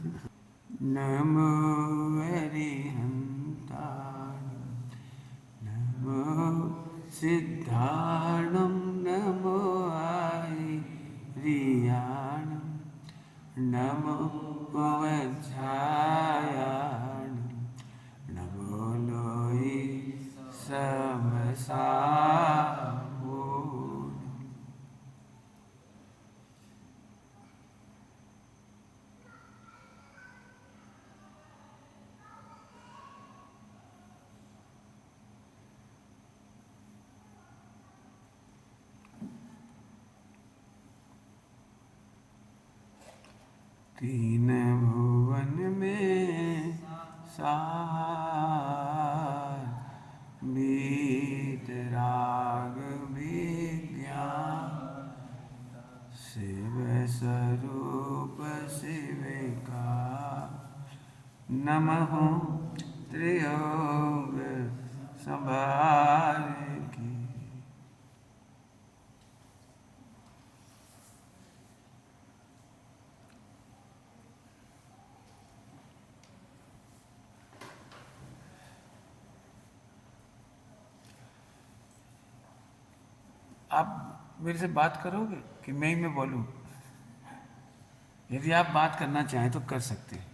नमो अरिहन्ताणं नमो सिद्धाणं नमो आर्याणं नमो वज्रायाणं नमो लोई समसामो। तीन भुवन में सार बीत राग विज्ञान शिव स्वरूप शिव का नमः त्रियोग संभार की। आप मेरे से बात करोगे कि मैं ही मैं बोलूं? यदि आप बात करना चाहें तो कर सकते हैं।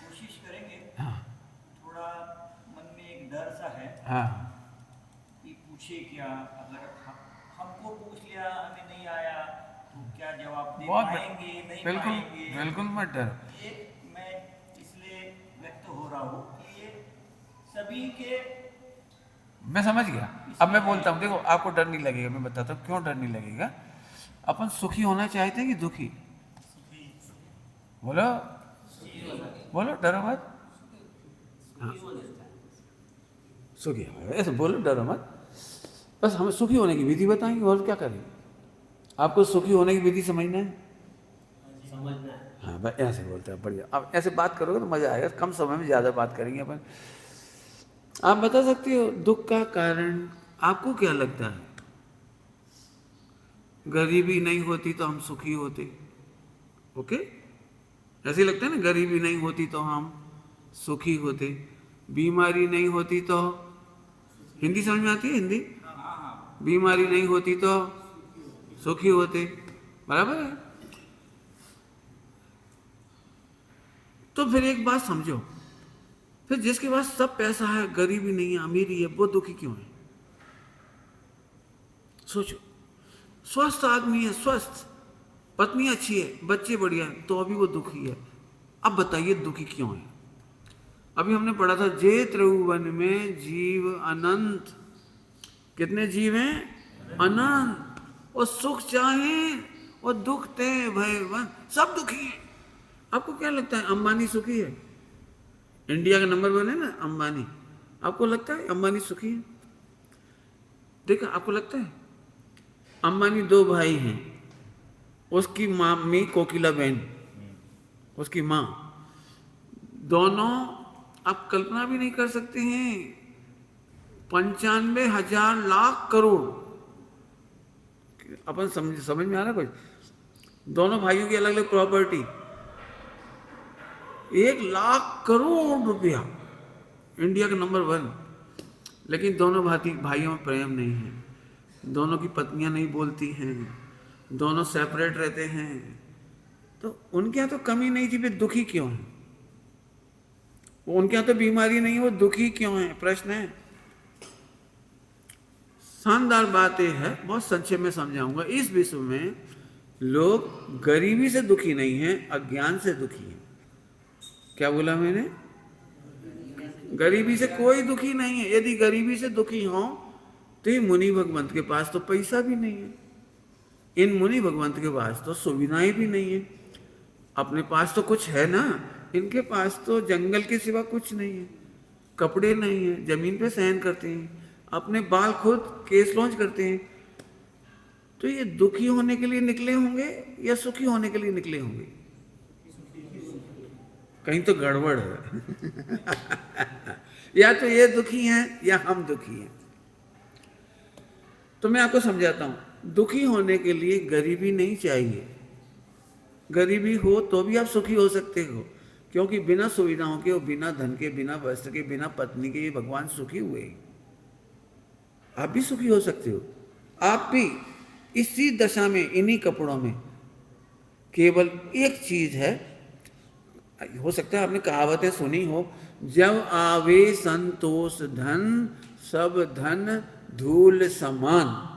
कोशिश करेंगे। हाँ थोड़ा मन में एक डर सा है हाँ कि पूछे क्या, अगर हमको पूछ लिया हमें नहीं आया तो क्या जवाब दे बहुत पाएंगे नहीं बिल्कुल पाएंगे। बिल्कुल मत डर। ये मैं इसलिए व्यक्त हो रहा हूँ कि ये सभी के मैं समझ गया। अब मैं बोलता हूँ, देखो आपको डर नहीं लगेगा, मैं बताता हूँ क्यों डर नहीं लगेगा। अपन सुखी होना चाहते हैं कि दुखी? बोलो बोलो, डरो मत। हाँ सुखी ऐसे बोलो, डरो मत। बस हमें सुखी होने की विधि बताएंगे, और क्या करेंगे। आपको सुखी होने की विधि समझना है? समझना है। हाँ बस ऐसे बोलते हैं, बढ़िया। अब ऐसे बात करोगे तो मज़ा आएगा, कम समय में ज़्यादा बात करेंगे अपन। आप बता सकते हो दुख का कारण आपको क्या लगता है? गरीबी नहीं होती तो हम सुखी होते। ओके, ऐसे लगता है ना, गरीबी नहीं होती तो हम सुखी होते, बीमारी नहीं होती तो, हिंदी समझ में आती है हिंदी? बीमारी नहीं होती तो सुखी होते, बराबर है। तो फिर एक बात समझो, फिर जिसके पास सब पैसा है, गरीबी नहीं है, अमीरी है, वो दुखी क्यों है? सोचो, स्वस्थ आदमी है, स्वस्थ, पत्नी अच्छी है, बच्चे बढ़िया है, तो अभी वो दुखी है। अब बताइए दुखी क्यों है? अभी हमने पढ़ा था, जे त्रिभुवन में जीव अनंत। कितने जीव हैं? अनंत। और सुख चाहे और दुख ते भयवन, सब दुखी हैं। आपको क्या लगता है अंबानी सुखी है? इंडिया का नंबर 1 है ना अंबानी। आपको लगता है अंबानी सुखी है? देखा, आपको लगता है? अंबानी 2 भाई हैं, उसकी माँ मी कोकिला बहन, उसकी माँ, दोनों आप कल्पना भी नहीं कर सकते हैं, 95,000 लाख करोड़। अपन समझ में आ रहा कुछ? दोनों भाइयों की अलग अलग प्रॉपर्टी, 1 लाख करोड़ रुपया, इंडिया का नंबर 1। लेकिन दोनों भाइयों में प्रेम नहीं है, दोनों की पत्नियां नहीं बोलती हैं, दोनों सेपरेट रहते हैं। तो उनके यहाँ तो कमी नहीं थी, फिर दुखी क्यों है? उनके यहाँ तो बीमारी नहीं, वो दुखी क्यों है? प्रश्न है। शानदार बात यह है, बहुत संक्षेप में समझाऊंगा। इस विश्व में लोग गरीबी से दुखी नहीं हैं, अज्ञान से दुखी हैं। क्या बोला मैंने? गरीबी से कोई दुखी नहीं है। यदि गरीबी से दुखी हो तो ये मुनि भगवंत के पास तो पैसा भी नहीं है, इन मुनि भगवंत के पास तो सुविधाएं भी नहीं है। अपने पास तो कुछ है ना, इनके पास तो जंगल के सिवा कुछ नहीं है, कपड़े नहीं है, जमीन पे शयन करते हैं, अपने बाल खुद केस लॉन्च करते हैं। तो ये दुखी होने के लिए निकले होंगे या सुखी होने के लिए निकले होंगे? कहीं तो गड़बड़ है। या तो ये दुखी हैं या हम दुखी हैं। तो मैं आपको समझाता हूं, दुखी होने के लिए गरीबी नहीं चाहिए, गरीबी हो तो भी आप सुखी हो सकते हो, क्योंकि बिना सुविधाओं के और बिना धन के, बिना वस्त्र के, बिना पत्नी के ये भगवान सुखी हुए ही। आप भी सुखी हो सकते हो। आप भी इसी दशा में, इन्हीं कपड़ों में, केवल एक चीज है, हो सकता है आपने कहावतें सुनी हो, जब आवे संतोष धन सब धन धूल समान।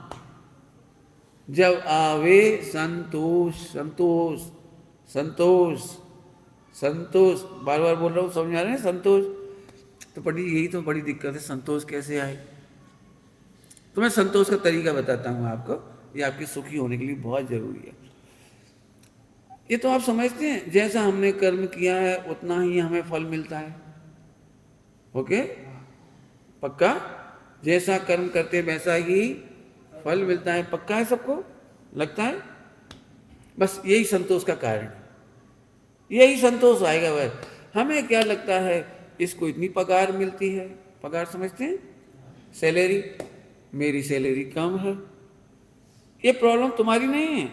जब आवे संतोष, संतोष, संतोष, संतोष, बार बार बोल रहा हूँ, समझ आ रहे हैं संतोष? तो यही तो बड़ी दिक्कत है, संतोष कैसे आए? तो मैं संतोष का तरीका बताता हूँ आपको, ये आपके सुखी होने के लिए बहुत जरूरी है। ये तो आप समझते हैं, जैसा हमने कर्म किया है उतना ही हमें फल मिलता है। ओके, पक्का? जैसा कर्म करते वैसा ही फल मिलता है, पक्का है? सबको लगता है? बस यही संतोष का कारण है, यही संतोष आएगा। वह हमें क्या लगता है, इसको इतनी पगार मिलती है, पगार समझते हैं, सैलरी, मेरी सैलरी कम है। ये प्रॉब्लम तुम्हारी नहीं है,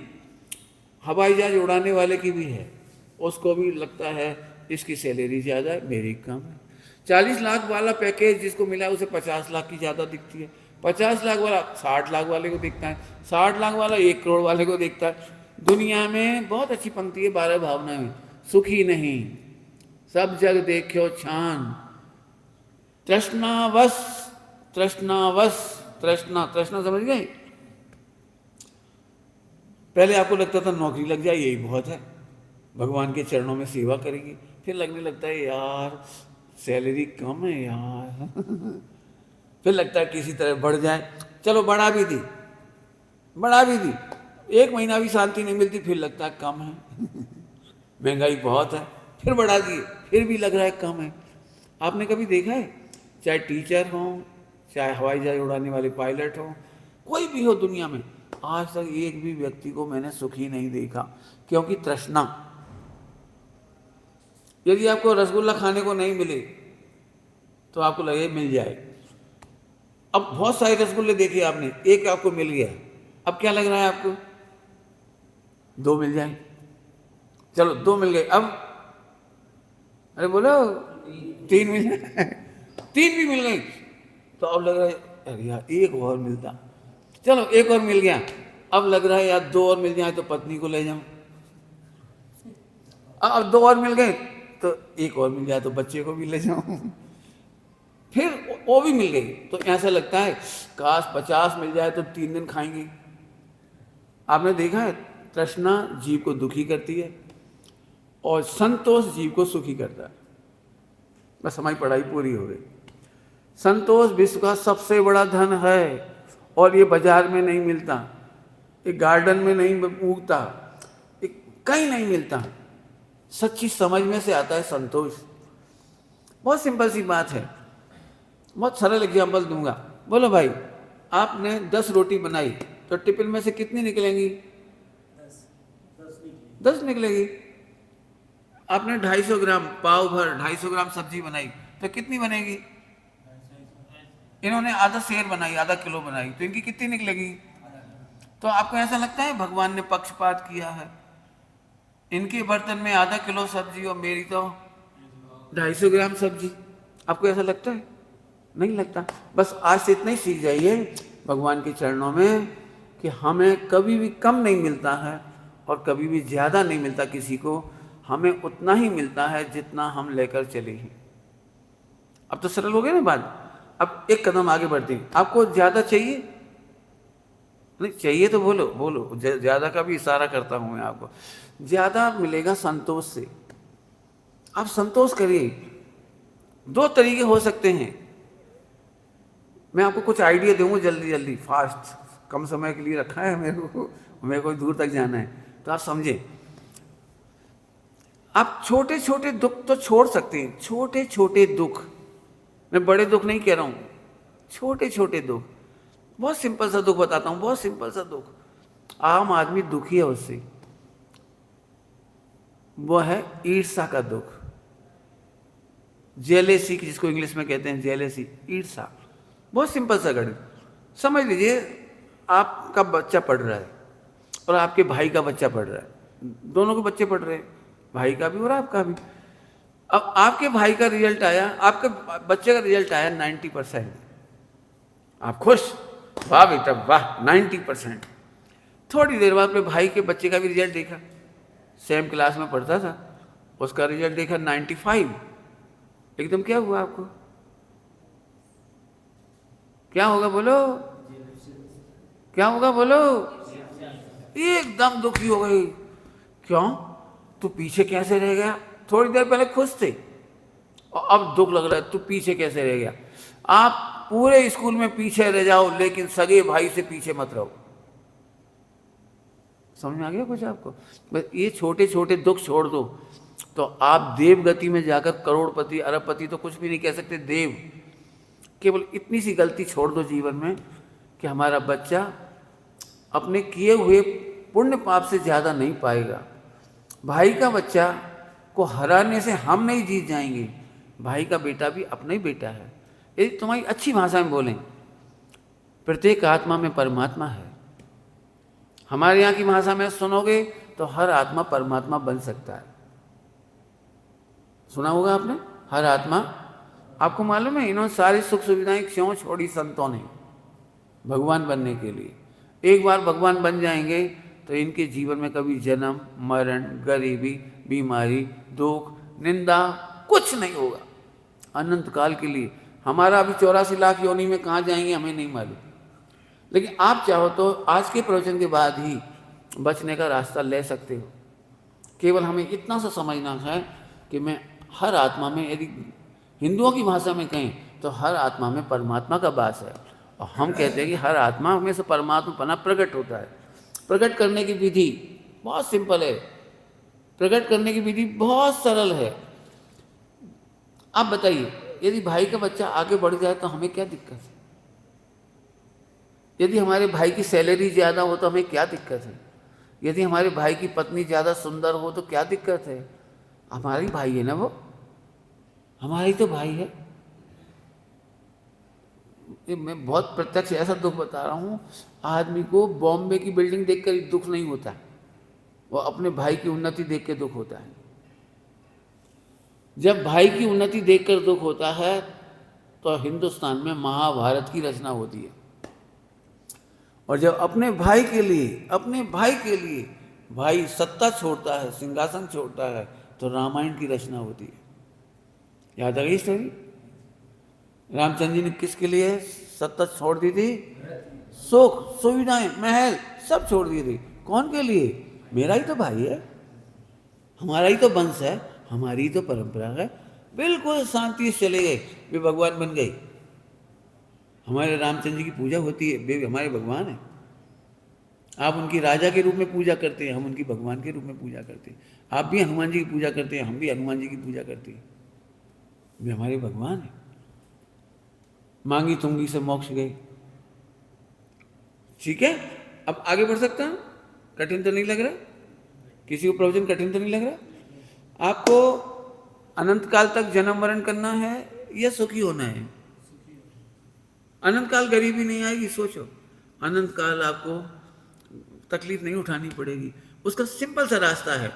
हवाई जहाज उड़ाने वाले की भी है, उसको भी लगता है इसकी सैलरी ज़्यादा है, मेरी कम है। 40 लाख वाला पैकेज जिसको मिला है उसे 50 लाख की ज़्यादा दिखती है, 50 लाख वाला 60 लाख वाले को दिखता है, 60 लाख वाला 1 करोड़ वाले को दिखता है। दुनिया में बहुत अच्छी पंक्ति है 12 भावना में, सुखी नहीं सब जग देखो छान, तृष्णावश, तृष्णावश, तृष्णा, तृष्णा समझ गए? पहले आपको लगता था नौकरी लग जाए यही बहुत है, भगवान के चरणों में सेवा करेंगे, फिर लगने लगता है यार सैलरी कम है यार फिर लगता है किसी तरह बढ़ जाए, चलो बढ़ा भी दी, बढ़ा भी दी, 1 महीना भी शांति नहीं मिलती, फिर लगता है कम है महंगाई बहुत है, फिर बढ़ा दिए, फिर भी लग रहा है कम है। आपने कभी देखा है, चाहे टीचर हो, चाहे हवाई जहाज उड़ाने वाले पायलट हो, कोई भी हो दुनिया में, आज तक एक भी व्यक्ति को मैंने सुखी नहीं देखा, क्योंकि तृष्णा। यदि आपको रसगुल्ला खाने को नहीं मिले तो आपको लगे मिल जाए। अब बहुत सारे रसगुल्ले देखे आपने, एक आपको मिल गया, अब क्या लग रहा है आपको? 2 मिल जाए, चलो 2 मिल गए, अब अरे बोलो 3 मिल जाए 3 भी मिल गए, तो अब लग रहा है अरे यार 1 और मिलता, चलो 1 और मिल गया, अब लग रहा है यार 2 और मिल जाए तो पत्नी को ले जाऊं, अब 2 और मिल गए तो 1 और मिल जाए तो बच्चे को भी ले जाऊं, फिर वो भी मिल गई, तो ऐसा लगता है काश 50 मिल जाए तो 3 दिन खाएंगे। आपने देखा है, तृष्णा जीव को दुखी करती है और संतोष जीव को सुखी करता है। बस हमारी पढ़ाई पूरी हो गई। संतोष विश्व का सबसे बड़ा धन है और ये बाजार में नहीं मिलता, एक गार्डन में नहीं उगता, कहीं नहीं मिलता, सच्ची समझ में से आता है संतोष। बहुत सिंपल सी बात है, बहुत सरल एग्जाम्पल दूंगा। बोलो भाई, आपने 10 रोटी बनाई तो टिफिन में से कितनी निकलेंगी? 10 निकलेगी। आपने 250 ग्राम पाव भर, 250 ग्राम सब्जी बनाई तो कितनी बनेगी? इन्होंने आधा सेर बनाई, आधा किलो बनाई, तो इनकी कितनी निकलेगी? तो आपको ऐसा लगता है भगवान ने पक्षपात किया है? इनके बर्तन में आधा किलो सब्जी और मेरी तो 250 ग्राम सब्जी, आपको ऐसा लगता है? नहीं लगता। बस आज से इतना ही सीख जाइए भगवान के चरणों में कि हमें कभी भी कम नहीं मिलता है और कभी भी ज़्यादा नहीं मिलता किसी को, हमें उतना ही मिलता है जितना हम लेकर चले हैं। अब तो सरल हो गया ना बात। अब एक कदम आगे बढ़ते हैं। आपको ज़्यादा चाहिए? नहीं चाहिए तो बोलो बोलो, ज़्यादा का भी इशारा करता हूँ मैं आपको। ज़्यादा मिलेगा संतोष से। आप संतोष करिए। 2 तरीके हो सकते हैं, मैं आपको कुछ आइडिया दूंगा जल्दी जल्दी, फास्ट, कम समय के लिए रखा है मेरे को दूर तक जाना है, तो आप समझे। आप छोटे छोटे दुख तो छोड़ सकते हैं, छोटे छोटे दुख, मैं बड़े दुख नहीं कह रहा हूँ, छोटे छोटे दुख। बहुत सिंपल सा दुख बताता हूँ, बहुत सिंपल सा दुख, आम आदमी दुखी है उससे, वो है ईर्ष्या का दुख, जेलेसी, जिसको इंग्लिश में कहते हैं जेलेसी, ईर्ष्या। बहुत सिंपल सा गणित समझ लीजिए, आपका बच्चा पढ़ रहा है और आपके भाई का बच्चा पढ़ रहा है, दोनों के बच्चे पढ़ रहे हैं, भाई का भी और आपका भी। अब आपके भाई का रिजल्ट आया, आपके बच्चे का रिजल्ट आया 90%, आप खुश, वाह बेटा वाह 90%। थोड़ी देर बाद अपने भाई के बच्चे का भी रिजल्ट देखा, सेम क्लास में पढ़ता था, उसका रिजल्ट देखा 95। एकदम क्या हुआ आपको? क्या होगा बोलो, क्या होगा बोलो? एकदम दुखी हो गई। क्यों? तू पीछे कैसे रह गया? थोड़ी देर पहले खुश थे और अब दुख लग रहा है, तू पीछे कैसे रह गया? आप पूरे स्कूल में पीछे रह जाओ लेकिन सगे भाई से पीछे मत रहो। समझ में आ गया कुछ आपको? बस ये छोटे छोटे दुख छोड़ दो तो आप देव गति में जाकर करोड़पति अरबपति तो कुछ भी नहीं कह सकते, देव। केवल इतनी सी गलती छोड़ दो जीवन में कि हमारा बच्चा अपने किए हुए पुण्य पाप से ज़्यादा नहीं पाएगा। भाई का बच्चा को हराने से हम नहीं जीत जाएंगे, भाई का बेटा भी अपना ही बेटा है। यदि तुम्हारी अच्छी भाषा में बोलें, प्रत्येक आत्मा में परमात्मा है। हमारे यहाँ की भाषा में सुनोगे तो हर आत्मा परमात्मा बन सकता है। सुना होगा आपने, हर आत्मा। आपको मालूम है इन्होंने सारी सुख सुविधाएं क्यों छोड़ी संतों ने? भगवान बनने के लिए। एक बार भगवान बन जाएंगे तो इनके जीवन में कभी जन्म मरण गरीबी बीमारी दुख निंदा कुछ नहीं होगा अनंत काल के लिए। हमारा अभी 84 लाख योनि में कहाँ जाएंगे हमें नहीं मालूम, लेकिन आप चाहो तो आज के प्रवचन के बाद ही बचने का रास्ता ले सकते हो। केवल हमें इतना सा समझना है कि मैं हर आत्मा में, यदि हिंदुओं की भाषा में कहें तो हर आत्मा में परमात्मा का वास है। और हम कहते हैं कि हर आत्मा में से परमात्मा पना प्रकट होता है। प्रकट करने की विधि बहुत सिंपल है, प्रकट करने की विधि बहुत सरल है। आप बताइए, यदि भाई का बच्चा आगे बढ़ जाए तो हमें क्या दिक्कत है? यदि हमारे भाई की सैलरी ज़्यादा हो तो हमें क्या दिक्कत है? यदि हमारे भाई की पत्नी ज़्यादा सुंदर हो तो क्या दिक्कत है? हमारी भाई है ना, वो हमारा ही तो भाई है। मैं बहुत प्रत्यक्ष ऐसा दुख बता रहा हूँ, आदमी को बॉम्बे की बिल्डिंग देखकर दुख नहीं होता, वो अपने भाई की उन्नति देख के दुख होता है। जब भाई की उन्नति देखकर दुख होता है तो हिंदुस्तान में महाभारत की रचना होती है। और जब अपने भाई के लिए भाई सत्ता छोड़ता है, सिंहासन छोड़ता है, तो रामायण की रचना होती है। याद आ गई स्टोरी? रामचंद्र जी ने किसके लिए सत्ता छोड़ दी थी? सुख सुविधाएं महल सब छोड़ दिए थे। कौन के लिए? मेरा ही तो भाई है, हमारा ही तो वंश है, हमारी ही तो परंपरा है। बिल्कुल शांति से चले गए, वे भगवान बन गए। हमारे रामचंद्र जी की पूजा होती है, वे हमारे भगवान हैं। आप उनकी राजा के रूप में पूजा करते हैं, हम उनकी भगवान के रूप में पूजा करते हैं। आप भी हनुमान जी की पूजा करते हैं, हम भी हनुमान जी की पूजा करते हैं, वे हमारे भगवान हैं। मांगी तुंगी से मोक्ष गए। ठीक है, अब आगे बढ़ सकता हूं? कठिन तो नहीं लग रहा? किसी को प्रवचन कठिन तो नहीं लग रहा? आपको अनंत काल तक जन्म मरण करना है या सुखी होना है? अनंत काल गरीबी नहीं आएगी, सोचो। अनंत काल आपको तकलीफ नहीं उठानी पड़ेगी। उसका सिंपल सा रास्ता है।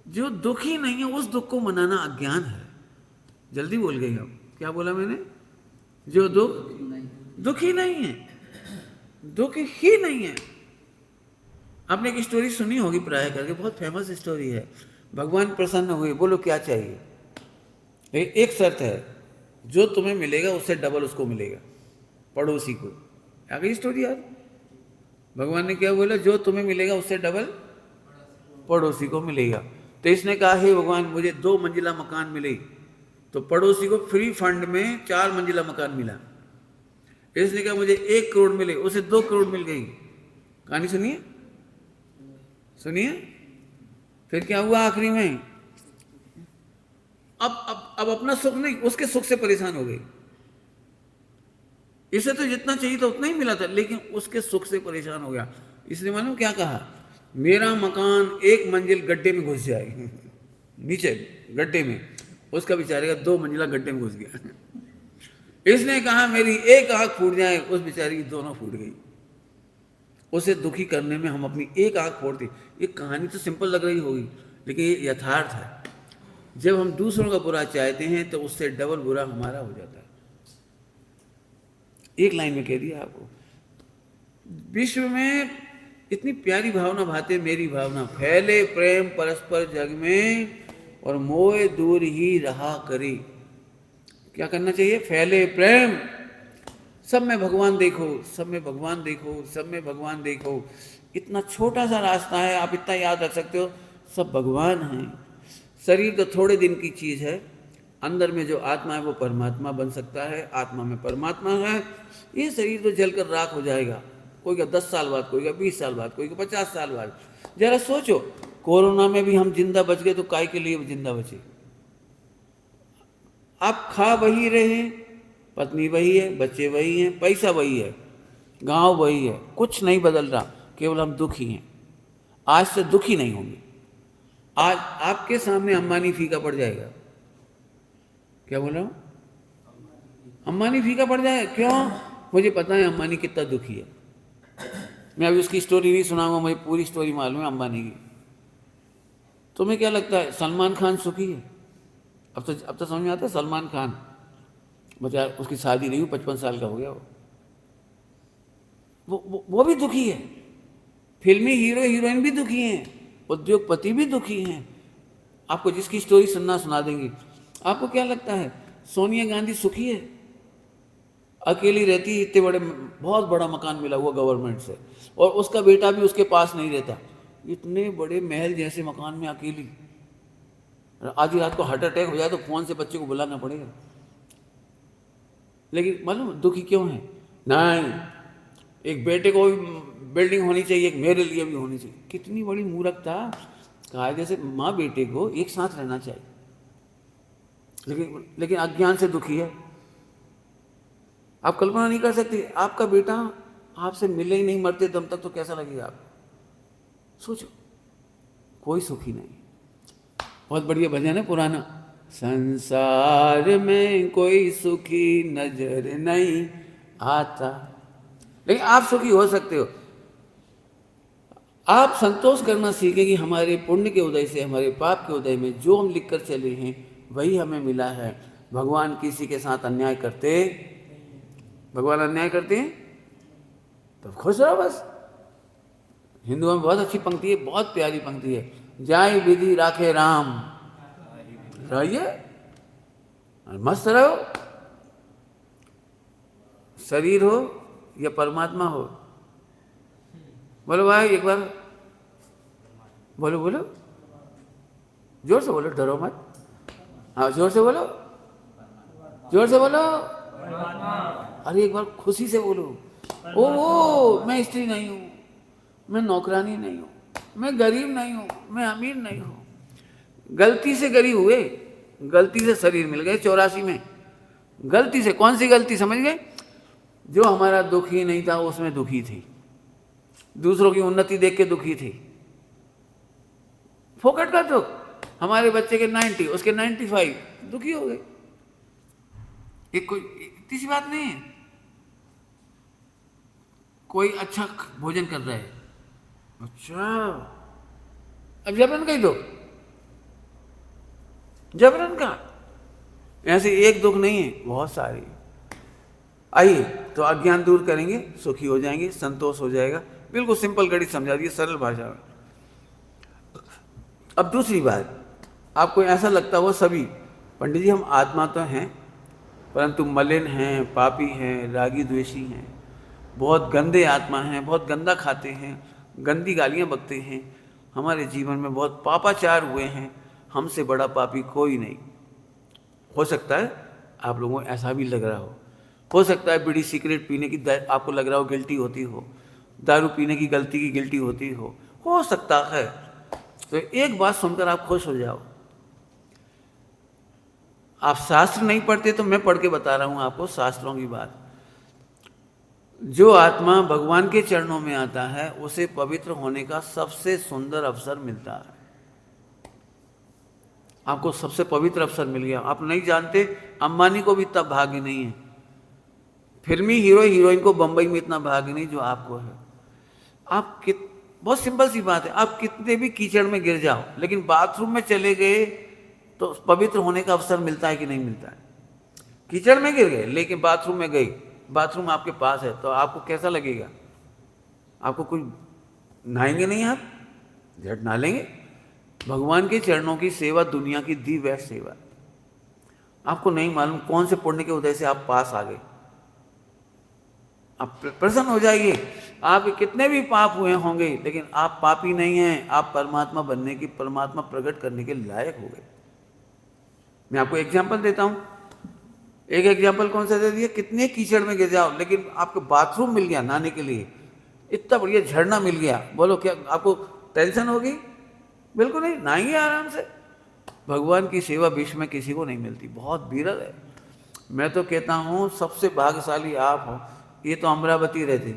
जो दुखी नहीं है उस दुख को मनाना अज्ञान है। जल्दी बोल गई हम, क्या बोला मैंने? जो दुखी नहीं है, दुख ही नहीं है। आपने एक स्टोरी सुनी होगी प्राय करके, बहुत फेमस स्टोरी है। भगवान प्रसन्न हुए, बोलो क्या चाहिए? एक शर्त है, जो तुम्हें मिलेगा उससे डबल उसको मिलेगा, पड़ोसी को। आ गई स्टोरी यार? भगवान ने क्या बोला? जो तुम्हें मिलेगा उससे डबल पड़ोसी को मिलेगा। तो इसने कहा, हे भगवान मुझे 2 मंजिला मकान मिले, तो पड़ोसी को फ्री फंड में 4 मंजिला मकान मिला। इसने कहा मुझे 1 करोड़ मिले, उसे 2 करोड़ मिल गई। कहानी सुनिए, सुनिए। फिर क्या हुआ आखिरी में? अब अपना सुख नहीं, उसके सुख से परेशान हो गई। इसे तो जितना चाहिए था उतना ही मिला था, लेकिन उसके सुख से परेशान हो गया। इसने मालूम क्या कहा? मेरा मकान 1 मंजिल गड्ढे में घुस जाए नीचे गड्ढे में, उसका बेचारे का 2 मंजिला गड्ढे में घुस गया। इसने कहा मेरी 1 आंख फूट जाए, उस बेचारी की दोनों फूट गई। उसे दुखी करने में हम अपनी एक आंख फोड़ते। ये कहानी तो सिंपल लग रही होगी, लेकिन ये यथार्थ है। जब हम दूसरों का बुरा चाहते हैं तो उससे डबल बुरा हमारा हो जाता है। एक लाइन में कह दिया आपको। विश्व में इतनी प्यारी भावना भाते मेरी भावना, फैले प्रेम परस्पर जग में और मोह दूर ही रहा करे। क्या करना चाहिए? फैले प्रेम, सब में भगवान देखो, सब में भगवान देखो, सब में भगवान देखो। इतना छोटा सा रास्ता है, आप इतना याद रख सकते हो, सब भगवान हैं। शरीर तो थोड़े दिन की चीज़ है, अंदर में जो आत्मा है वो परमात्मा बन सकता है, आत्मा में परमात्मा है। ये शरीर तो जलकर राख हो जाएगा, कोई का 10 साल बाद, कोई का 20 साल बाद, कोई का 50 साल बाद। जरा सोचो, कोरोना में भी हम जिंदा बच गए तो काय के लिए जिंदा बचे? आप खा वही रहे, पत्नी वही है, बच्चे वही हैं, पैसा वही है, गांव वही है, कुछ नहीं बदल रहा, केवल हम दुखी हैं। आज से दुखी नहीं होंगे। आज आपके सामने अंबानी फीका पड़ जाएगा। क्या बोल रहा हूं? अंबानी फीका पड़ जाएगा। क्यों? मुझे पता है अंबानी कितना दुखी है। मैं अभी उसकी स्टोरी नहीं सुनाऊंगा, मुझे पूरी स्टोरी मालूम है अंबानी की। तुम्हें क्या लगता है सलमान खान सुखी है? अब तो समझ में आता है। सलमान खान बचा, उसकी शादी नहीं हुई, 55 साल का हो गया वो भी दुखी है। फिल्मी हीरो हीरोइन भी दुखी हैं, उद्योगपति भी दुखी हैं। आपको जिसकी स्टोरी सुनना सुना देंगे। आपको क्या लगता है सोनिया गांधी सुखी है? अकेली रहती है, इतने बड़े, बहुत बड़ा मकान मिला हुआ गवर्नमेंट से, और उसका बेटा भी उसके पास नहीं रहता। इतने बड़े महल जैसे मकान में अकेली, आधी रात को हार्ट अटैक हो जाए तो फोन से बच्चे को बुलाना पड़ेगा। लेकिन मालूम दुखी क्यों है? नहीं, एक बेटे को भी बिल्डिंग होनी चाहिए, एक मेरे लिए भी होनी चाहिए। कितनी बड़ी मूर्खता। कहा जैसे माँ बेटे को एक साथ रहना चाहिए, लेकिन अज्ञान से दुखी है। आप कल्पना नहीं कर सकते, आपका बेटा आपसे मिले ही नहीं मरते दम तक तो कैसा लगेगा आपको? सोचो, कोई सुखी नहीं। बहुत बढ़िया भजन है पुराना, संसार में कोई सुखी नजर नहीं आता। लेकिन आप सुखी हो सकते हो। आप संतोष करना सीखें कि हमारे पुण्य के उदय से, हमारे पाप के उदय में जो हम लिख कर चले हैं वही हमें मिला है। भगवान किसी के साथ अन्याय करते, भगवान अन्याय करते हैं तो खुश रहो बस। हिंदुओं में बहुत अच्छी पंक्ति है, बहुत प्यारी पंक्ति है, जाय विधि राखे राम, रहिए मस्त रहो। शरीर हो या परमात्मा हो, बोलो भाई एक बार, बोलो बोलो, जोर से बोलो, डरो मत। हाँ जोर से बोलो, जोर से बोलो। अरे एक बार खुशी से बोलो। ओ मैं स्त्री नहीं हूँ, मैं नौकरानी नहीं हूँ, मैं गरीब नहीं हूँ, मैं अमीर नहीं हूँ। गलती से गरीब हुए, गलती से शरीर मिल गए 84 में। गलती से, कौन सी गलती समझ गए? जो हमारा दुख ही नहीं था उसमें दुखी थी, दूसरों की उन्नति देख के दुखी थी। फोकट का दुख। हमारे बच्चे के 90, उसके 95, दुखी हो गए। एक कोई इतनी सी बात नहीं है। कोई अच्छा भोजन कर रहा है, अच्छा, अब जबरन का ही दो, जबरन का। ऐसे एक दुख नहीं है, बहुत सारे। आइए तो अज्ञान दूर करेंगे, सुखी हो जाएंगे, संतोष हो जाएगा। बिल्कुल सिंपल गणित समझा दिए, सरल भाषा में। अब दूसरी बात, आपको ऐसा लगता हो सभी पंडित जी हम आत्मा तो हैं परंतु मलिन हैं, पापी हैं, रागी द्वेषी हैं, बहुत गंदे आत्मा हैं, बहुत गंदा खाते हैं, गंदी गालियाँ बकते हैं, हमारे जीवन में बहुत पापाचार हुए हैं, हमसे बड़ा पापी कोई नहीं। हो सकता है आप लोगों को ऐसा भी लग रहा हो सकता है बीड़ी सिगरेट पीने की आपको लग रहा हो गिल्टी होती हो, दारू पीने की गलती की गिल्टी होती हो सकता है। तो एक बात सुनकर आप खुश हो जाओ। आप शास्त्र नहीं पढ़ते तो मैं पढ़ के बता रहा हूं आपको शास्त्रों की बात। जो आत्मा भगवान के चरणों में आता है उसे पवित्र होने का सबसे सुंदर अवसर मिलता है। आपको सबसे पवित्र अवसर मिल गया। आप नहीं जानते, अंबानी को भी इतना भाग्य नहीं है, फिल्मी हीरो हीरोइन को बंबई में इतना भाग्य नहीं जो आपको है। आप बहुत सिंपल सी बात है, आप कितने भी कीचड़ में गिर जाओ लेकिन बाथरूम में चले गए तो पवित्र होने का अवसर मिलता है कि नहीं मिलता है? कीचड़ में गिर गए लेकिन बाथरूम में गए, बाथरूम आपके पास है, तो आपको कैसा लगेगा? आपको कोई नहाएंगे नहीं, आप झट नहा लेंगे। भगवान के चरणों की सेवा दुनिया की दी बेस्ट सेवा। आपको नहीं मालूम कौन से पुण्य के उदय से आप पास आ गए। आप प्रसन्न हो जाइए। आप कितने भी पाप हुए होंगे लेकिन आप पापी नहीं हैं, आप परमात्मा बनने की, परमात्मा प्रकट करने के लायक हो गए। मैं आपको एग्जाम्पल देता हूं। एक एग्जाम्पल कौन सा दे दिया? कितने कीचड़ में गिर जाओ लेकिन आपको बाथरूम मिल गया नहाने के लिए, इतना बढ़िया झरना मिल गया, बोलो क्या आपको टेंशन होगी? बिल्कुल नहीं, नहाएंगे आराम से। भगवान की सेवा विश्व में किसी को नहीं मिलती, बहुत विरल है। मैं तो कहता हूँ सबसे भाग्यशाली आप हो। ये तो अमरावती रहते,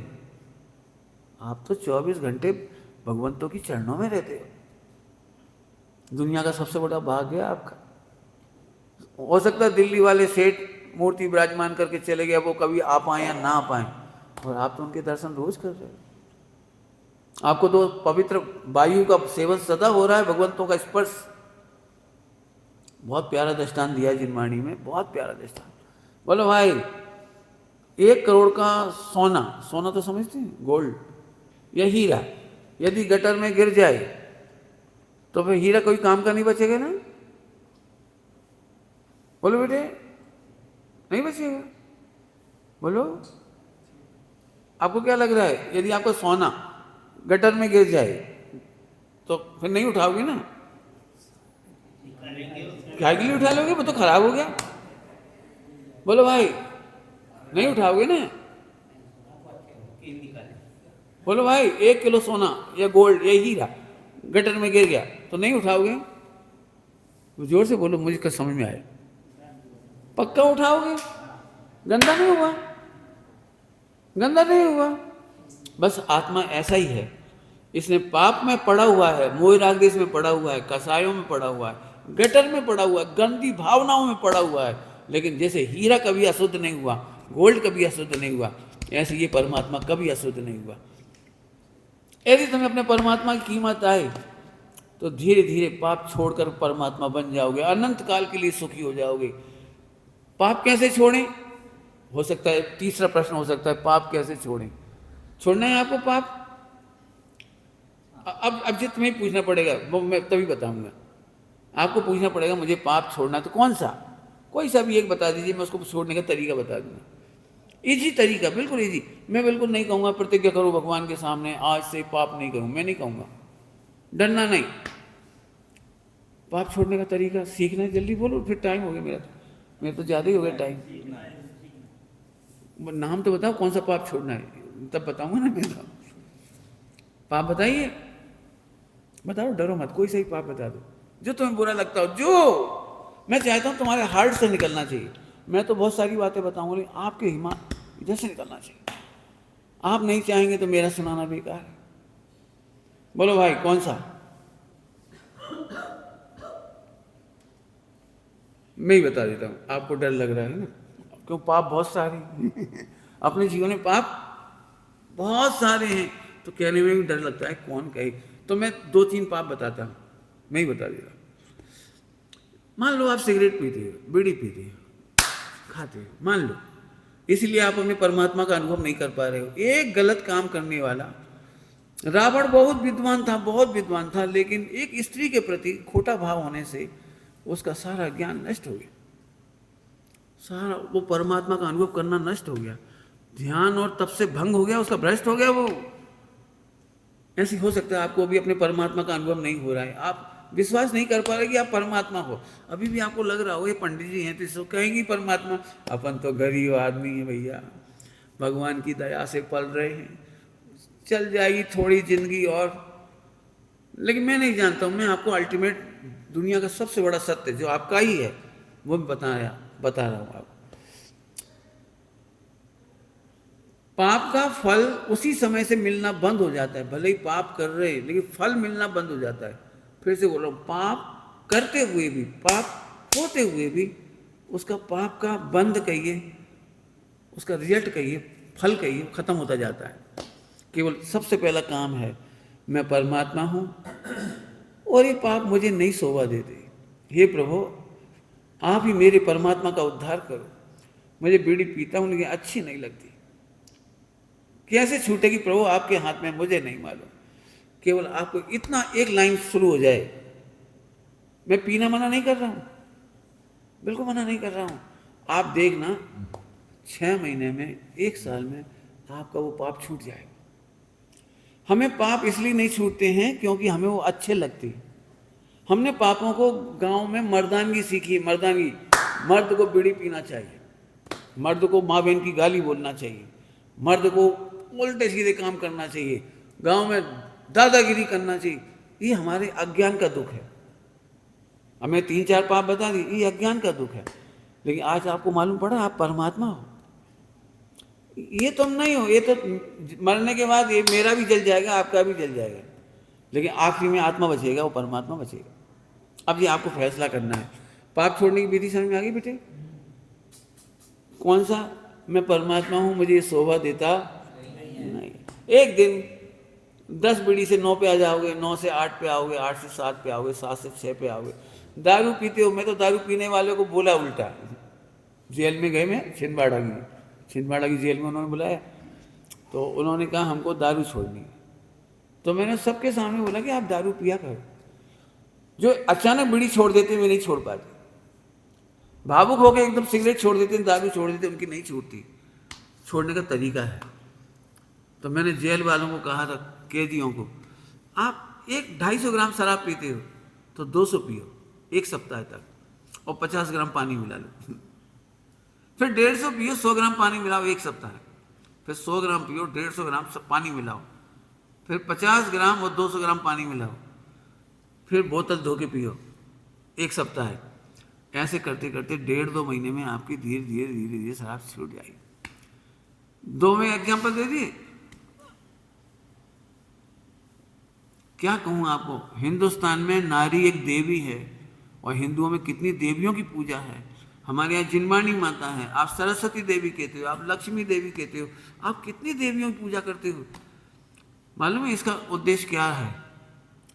आप तो 24 घंटे भगवंतों की चरणों में रहते हो। दुनिया का सबसे बड़ा भाग्य है आपका। हो सकता है दिल्ली वाले सेठ मूर्ति विराजमान करके चले गए, वो कभी आ पाए या ना आ पाए, और आप तो उनके दर्शन रोज कर रहे हो। आपको तो पवित्र वायु का सेवन सदा हो रहा है, भगवंतों का स्पर्श। बहुत प्यारा दृष्टांत दिया है जिनवाणी में, बहुत प्यारा दृष्टांत। बोलो भाई, 1 करोड़ का सोना, सोना तो समझते हैं, गोल्ड या हीरा, यदि गटर में गिर जाए तो फिर हीरा कोई काम का नहीं बचेगा ना? बोलो बेटे, नहीं बचेगा। बोलो, आपको क्या लग रहा है? यदि आपका सोना गटर में गिर जाए तो फिर नहीं उठाओगे ना? क्या के लिए उठा लोगे? वो तो खराब हो गया। बोलो भाई, नहीं उठाओगे ना? बोलो भाई, 1 किलो सोना या गोल्ड या हीरा गटर में गिर गया तो नहीं उठाओगे? जोर से बोलो, मुझे कुछ समझ में आया। पक्का उठाओगे? गंदा नहीं हुआ, गंदा नहीं हुआ। बस आत्मा ऐसा ही है, इसने पाप में पड़ा हुआ है, मोह राग देश में पड़ा हुआ है, कसायों में पड़ा हुआ है, गटर में पड़ा हुआ है, गंदी भावनाओं में पड़ा हुआ है। लेकिन जैसे हीरा कभी अशुद्ध नहीं हुआ, गोल्ड कभी अशुद्ध नहीं हुआ, ऐसे ये परमात्मा कभी अशुद्ध नहीं हुआ। यदि तुम्हें अपने परमात्मा की कीमत आए तो धीरे धीरे पाप छोड़कर परमात्मा बन जाओगे, अनंत काल के लिए सुखी हो जाओगे। पाप कैसे छोड़ें? हो सकता है तीसरा प्रश्न हो सकता है, पाप कैसे छोड़ें? छोड़ना है आपको पाप? अब जो तुम्हें पूछना पड़ेगा वो मैं तभी बताऊंगा। आपको पूछना पड़ेगा मुझे पाप छोड़ना, तो कौन सा? कोई सा भी एक बता दीजिए, मैं उसको छोड़ने का तरीका बता दूंगा। इजी तरीका, बिल्कुल इजी। मैं बिल्कुल नहीं कहूँगा प्रतिज्ञा करो भगवान के सामने आज से पाप नहीं करूँ, मैं नहीं कहूँगा। डरना नहीं। पाप छोड़ने का तरीका सीखना है, जल्दी बोलो, फिर टाइम हो गया मेरा तो ज़्यादा ही हो गया टाइम। नाम तो बताओ कौन सा पाप छोड़ना है, तब बताऊंगा ना मैं। पाप बताइए, बताओ, डरो मत, कोई सही पाप बता दो जो तुम्हें बुरा लगता हो, जो मैं चाहता हूँ तुम्हारे हार्ट से निकलना चाहिए। मैं तो बहुत सारी बातें बताऊंगा लेकिन आपके इधर से निकलना चाहिए। आप नहीं चाहेंगे तो मेरा सुनाना बेकार है। बोलो भाई, कौन सा? मैं ही बता देता हूँ, आपको डर लग रहा है ना, क्यों? पाप बहुत सारे अपने जीवन में पाप बहुत सारे हैं, तो कहने में भी डर लगता है, कौन कहे। तो मैं 2-3 पाप बताता हूँ, मैं ही बता देता हूँ। मान लो आप सिगरेट पीते हो, बीड़ी पीते हो, खाते हो, मान लो, इसलिए आप अपने परमात्मा का अनुभव नहीं कर पा रहे हो। एक गलत काम करने वाला, रावण बहुत विद्वान था, बहुत विद्वान था, लेकिन एक स्त्री के प्रति खोटा भाव होने से उसका सारा ज्ञान नष्ट हो गया, सारा वो परमात्मा का अनुभव करना नष्ट हो गया, ध्यान और तप से भंग हो गया, उसका भ्रष्ट हो गया वो। ऐसे हो सकता है आपको भी अपने परमात्मा का अनुभव नहीं हो रहा है, आप विश्वास नहीं कर पा रहे कि आप परमात्मा हो। अभी भी आपको लग रहा हो ये पंडित जी हैं तो कहेंगे परमात्मा, अपन तो गरीब आदमी है भैया, भगवान की दया से पल रहे हैं, चल जाएगी थोड़ी जिंदगी और। लेकिन मैं नहीं जानता हूँ, मैं आपको अल्टीमेट दुनिया का सबसे बड़ा सत्य जो आपका ही है वो मैं बता रहा हूँ आपको। पाप का फल उसी समय से मिलना बंद हो जाता है, भले ही पाप कर रहे लेकिन फल मिलना बंद हो जाता है। फिर से बोल रहा हूँ, पाप करते हुए भी, पाप होते हुए भी उसका पाप का बंद कहिए, उसका रिजल्ट कहिए, फल कहिए, खत्म होता जाता है। केवल सबसे पहला काम है मैं परमात्मा हूँ और ये पाप मुझे नहीं शोभा देते। हे प्रभु, आप ही मेरे परमात्मा का उद्धार करो। मुझे बीड़ी पीता हूँ लेकिन अच्छी नहीं लगती, कैसे छूटेगी प्रभु आपके हाथ में, मुझे नहीं मालूम। केवल आपको इतना एक लाइन शुरू हो जाए, मैं पीना मना नहीं कर रहा हूँ, बिल्कुल मना नहीं कर रहा हूँ। आप देखना 6 महीने में, 1 साल में आपका वो पाप छूट जाएगा। हमें पाप इसलिए नहीं छूटते हैं क्योंकि हमें वो अच्छे लगते हैं। हमने पापों को गांव में मर्दानगी सीखी, मर्दानगी। मर्द को बीड़ी पीना चाहिए, मर्द को माँ बहन की गाली बोलना चाहिए, मर्द को उल्टे सीधे काम करना चाहिए, गांव में दादागिरी करना चाहिए। ये हमारे अज्ञान का दुख है। हमें 3-4 पाप बता दिए, ये अज्ञान का दुख है। लेकिन आज आपको मालूम पड़ा आप परमात्मा हो, ये तुम नहीं हो। ये तो मरने के बाद ये मेरा भी जल जाएगा, आपका भी जल जाएगा, लेकिन आखिरी में आत्मा बचेगा, वो परमात्मा बचेगा। अब ये आपको फैसला करना है। पाप छोड़ने की विधि समझ में आ गई बेटे? कौन सा? मैं परमात्मा हूँ, मुझे ये शोभा देता नहीं। एक दिन 10 बीड़ी से 9 पे आ जाओगे, 9 से 8 पे आओगे, 8 से 7 पे आओगे, 7 से 6 पे आओगे। दारू पीते हो। मैं तो दारू पीने वाले को बोला उल्टा, जेल में गए, मैं छिंदवाड़ा की जेल में उन्होंने बुलाया, तो उन्होंने कहा हमको दारू छोड़नी है। तो मैंने सबके सामने बोला कि आप दारू पिया करो। जो अचानक बीड़ी छोड़ देते वे नहीं छोड़ पाते, भावुक होकर एकदम सिगरेट छोड़ देते, दारू छोड़ देते, उनकी नहीं छूटती। छोड़ने का तरीका है। तो मैंने जेल वालों को कहा था, कैदियों को, आप 250 ग्राम शराब पीते हो तो 200 पियो 1 सप्ताह तक, और 50 ग्राम पानी मिला लो। फिर 150 पियो, 100 ग्राम पानी मिलाओ 1 सप्ताह, फिर 100 ग्राम पियो, 150 ग्राम पानी मिलाओ, फिर 50 ग्राम और 200 ग्राम पानी मिलाओ, फिर बोतल धो के पियो 1 सप्ताह है। ऐसे करते करते 1.5-2 महीने में आपकी धीरे धीरे शराब छूट जाएगी। 2 में एग्जाम्पल दे दिए। क्या कहूँ आपको, हिंदुस्तान में नारी एक देवी है, और हिंदुओं में कितनी देवियों की पूजा है। हमारे यहाँ जिनवाणी माता है, आप सरस्वती देवी कहते हो, आप लक्ष्मी देवी कहते हो, आप कितनी देवियों की पूजा करते हो। मालूम है इसका उद्देश्य क्या है?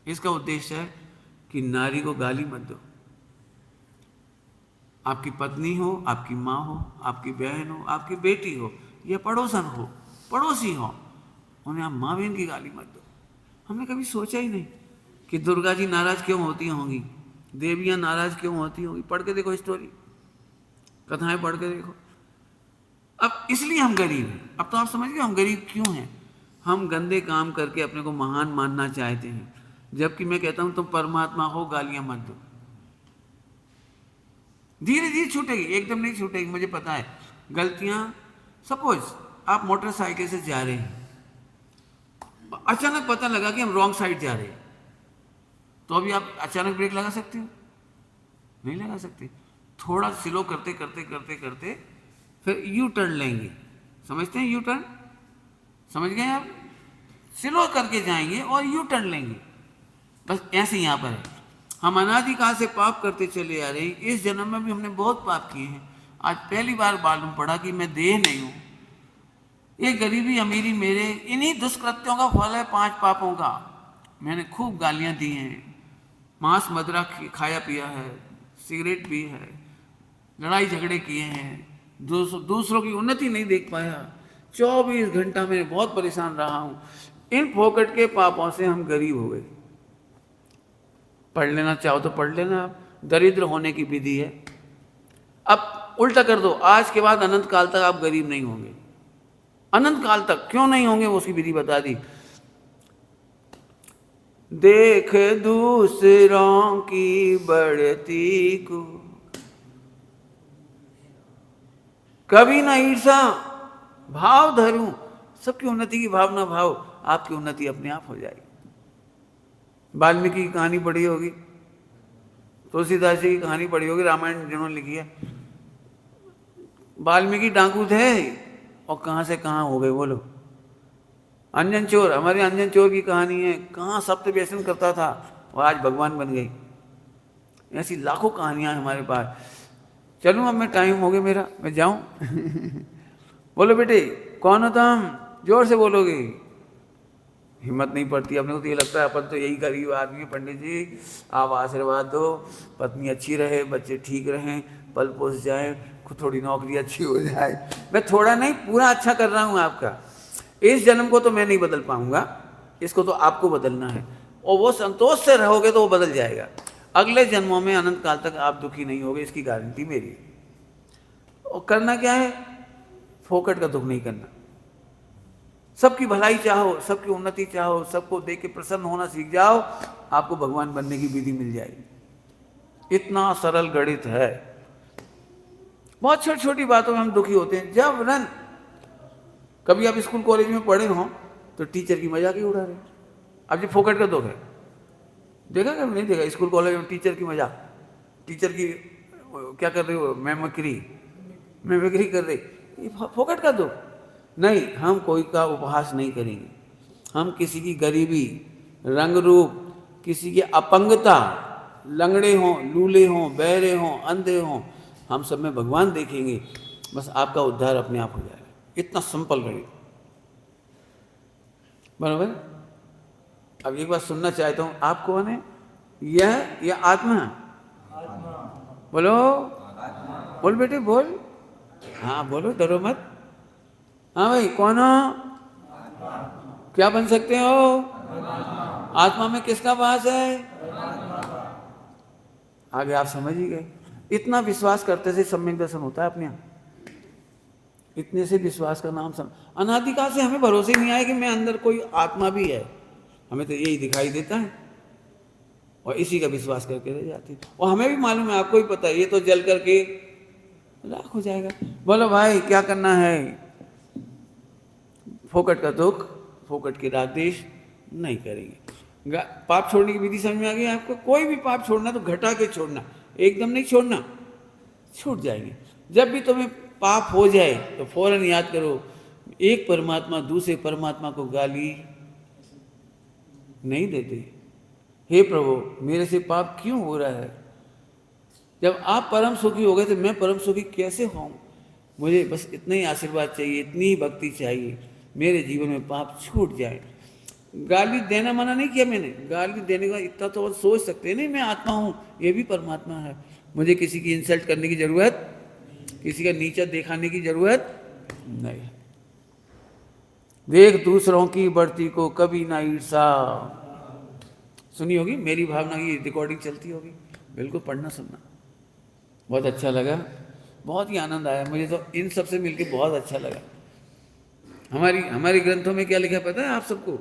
इसका उद्देश्य है कि नारी को गाली मत दो। आपकी पत्नी हो, आपकी माँ हो, आपकी बहन हो, आपकी बेटी हो, या पड़ोसन हो, पड़ोसी हो, उन्हें आप माँ बहन की गाली मत दो। हमने कभी सोचा ही नहीं कि दुर्गा जी नाराज क्यों होती होंगी, देवियाँ नाराज क्यों होती होंगी। पढ़ के देखो स्टोरी, कथाएं पढ़ के देखो। अब इसलिए हम गरीब हैं। अब तो आप समझ गए हम गरीब क्यों हैं। हम गंदे काम करके अपने को महान मानना चाहते हैं, जबकि मैं कहता हूं तुम परमात्मा हो, गालियां मत दो। धीरे धीरे छूटेगी, एकदम नहीं छूटेगी। मुझे पता है गलतियां। सपोज आप मोटरसाइकिल से जा रहे हैं, अचानक पता लगा कि हम रॉन्ग साइड जा रहे हैं, तो अभी आप अचानक ब्रेक लगा सकते हो? नहीं लगा सकते। थोड़ा स्लो करते करते करते करते फिर यू टर्न लेंगे। समझते हैं यू टर्न? समझ गए आप? स्लो करके जाएंगे और यू टर्न लेंगे। बस ऐसे यहाँ पर है। हम अनादिकाल से पाप करते चले आ रहे हैं। इस जन्म में भी हमने बहुत पाप किए हैं। आज पहली बार मालूम पड़ा कि मैं देह नहीं हूँ। ये गरीबी अमीरी मेरे इन्हीं दुष्कृत्यों का फल है, 5 पापों का। मैंने खूब गालियाँ दी हैं, मांस मदिरा खाया पिया है, सिगरेट पी है, लड़ाई झगड़े किए हैं, दूसरों की उन्नति नहीं देख पाया। 24 घंटा में बहुत परेशान रहा हूँ। इन फोकट के पापों से हम गरीब हो गए। पढ़ लेना चाहो तो पढ़ लेना। आप दरिद्र होने की विधि है। अब उल्टा कर दो, आज के बाद अनंत काल तक आप गरीब नहीं होंगे। अनंत काल तक क्यों नहीं होंगे, वो उसकी विधि बता दी। देख दूसरों की बढ़ती को, कभी ना ईर्षा भाव धरूं। सबकी उन्नति की भावना भाव, आपकी उन्नति अपने आप हो जाएगी। वाल्मीकि की कहानी पढ़ी होगी, तुलसीदास जी की कहानी पढ़ी होगी, रामायण जिन्होंने लिखी है। वाल्मीकि डाकू थे और कहाँ से कहाँ हो गए बोलो। अंजन चोर, हमारे अंजन चोर की कहानी है, कहाँ सप्त व्यसन करता था और आज भगवान बन गई। ऐसी लाखों कहानियां हैं हमारे पास। चलूँ अब मैं, टाइम हो गया मेरा, मैं जाऊँ? बोलो बेटे, कौन हो तुम? जोर से बोलोगे। हिम्मत नहीं पड़ती। अपने को तो ये लगता है अपन तो यही गरीब आदमी है, पंडित जी आप आशीर्वाद दो, पत्नी अच्छी रहे, बच्चे ठीक रहें, पल पोस जाए, खुद थोड़ी नौकरी अच्छी हो जाए। मैं थोड़ा नहीं पूरा अच्छा कर रहा हूँ आपका। इस जन्म को तो मैं नहीं बदल पाऊंगा, इसको तो आपको बदलना है, और वो संतोष से रहोगे तो वो बदल जाएगा। अगले जन्मों में अनंत काल तक आप दुखी नहीं होगे, इसकी गारंटी मेरी है। और करना क्या है, फोकट का दुख नहीं करना। सबकी भलाई चाहो, सबकी उन्नति चाहो, सबको देख के प्रसन्न होना सीख जाओ, आपको भगवान बनने की विधि मिल जाएगी। इतना सरल गणित है। बहुत छोटी छोटी बातों में हम दुखी होते हैं। जब रन कभी आप स्कूल कॉलेज में पढ़े हो तो टीचर की मजाक ही उड़ा रहे, अब जो फोकट का दुख है, देखा कभी नहीं देखा? स्कूल कॉलेज में टीचर की मजाक, टीचर की क्या कर रहे हो, मेमोरी कर रहे, ये फोकट का दुख नहीं। हम कोई का उपहास नहीं करेंगे, हम किसी की गरीबी, रंग रूप, किसी की अपंगता, लंगड़े हों, लूले हों, बहरे हों, अंधे हों, हम सब में भगवान देखेंगे, बस आपका उद्धार अपने आप हो जाएगा। इतना सिंपल गणित, बराबर। अब एक बात सुनना चाहता हूं, आप कौन है? यह या आत्मा? बोलो, बोल बेटे बोल, हाँ बोलो, डरो मत। हाँ भाई कौन हो? क्या बन सकते हो? आत्मा में किसका वास है? आगे आप समझ ही गए। इतना विश्वास करते से सम्यक दर्शन होता है अपने यहाँ। इतने से विश्वास का नाम अनादिकाल से हमें भरोसे नहीं आया कि मैं अंदर कोई आत्मा भी है, हमें तो यही दिखाई देता है और इसी का विश्वास करके रह जाते हैं। और हमें भी मालूम है, आपको भी पता है, ये तो जल करके राख हो जाएगा। बोलो भाई क्या करना है? फोकट का दुख, फोकट की रागदेश नहीं करेंगे। पाप छोड़ने की विधि समझ में आ गई आपको? कोई भी पाप छोड़ना तो घटा के छोड़ना, एकदम नहीं छोड़ना, छूट जाएंगे। जब भी तुम्हें पाप हो जाए तो फौरन याद करो, एक परमात्मा दूसरे परमात्मा को गाली नहीं देते। हे प्रभु मेरे से पाप क्यों हो रहा है? जब आप परम सुखी हो गए तो मैं परम सुखी कैसे होऊं? मुझे बस इतना ही आशीर्वाद चाहिए, इतनी ही भक्ति चाहिए, मेरे जीवन में पाप छूट जाए। गाली देना मना नहीं किया मैंने, गाली देने का इतना तो सोच सकते हैं, नहीं मैं आत्मा हूँ, ये भी परमात्मा है, मुझे किसी की इंसल्ट करने की जरूरत, किसी का नीचा दिखाने की जरूरत नहीं। देख दूसरों की बढ़ती को कभी ना ईर्षा। सुनी होगी मेरी भावना की रिकॉर्डिंग चलती होगी, बिल्कुल पढ़ना सुनना। बहुत अच्छा लगा, बहुत ही आनंद आया मुझे तो, इन सब से मिलकर बहुत अच्छा लगा। हमारी ग्रंथों में क्या लिखा है पता है आप सबको?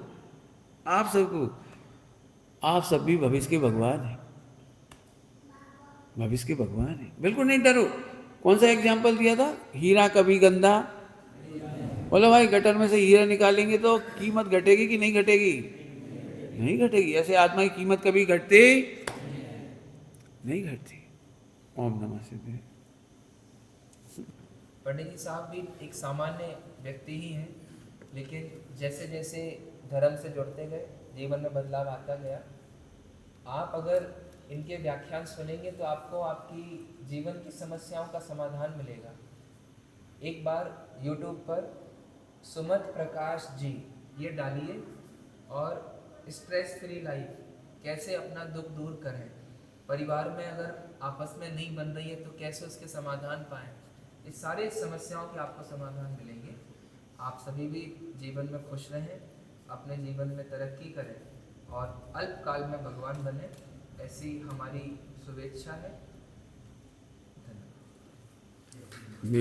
आप सब भी भविष्य के भगवान हैं, भविष्य के भगवान हैं, बिल्कुल नहीं डरो। कौन सा एग्जाम्पल दिया था? हीरा कभी गंदा। बोलो भाई गटर में से हीरा निकालेंगे तो कीमत घटेगी कि नहीं घटेगी? नहीं घटेगी। ऐसे आत्मा की कीमत कभी घटती नहीं घटती। ओम नमः शिवाय। पंडित जी साहब भी एक सामान्य व्यक्ति ही हैं, लेकिन जैसे जैसे धर्म से जुड़ते गए जीवन में बदलाव आता गया। आप अगर इनके व्याख्यान सुनेंगे तो आपको आपकी जीवन की समस्याओं का समाधान मिलेगा। एक बार YouTube पर सुमत प्रकाश जी ये डालिए और स्ट्रेस फ्री लाइफ कैसे अपना दुख दूर करें, परिवार में अगर आपस में नहीं बन रही है तो कैसे उसके समाधान पाएं, इस सारे समस्याओं के आपको समाधान मिलेंगे। आप सभी भी जीवन में खुश रहें, अपने जीवन में तरक्की करें और अल्प काल में भगवान बने, ऐसी हमारी शुभेच्छा है। धन्यवाद।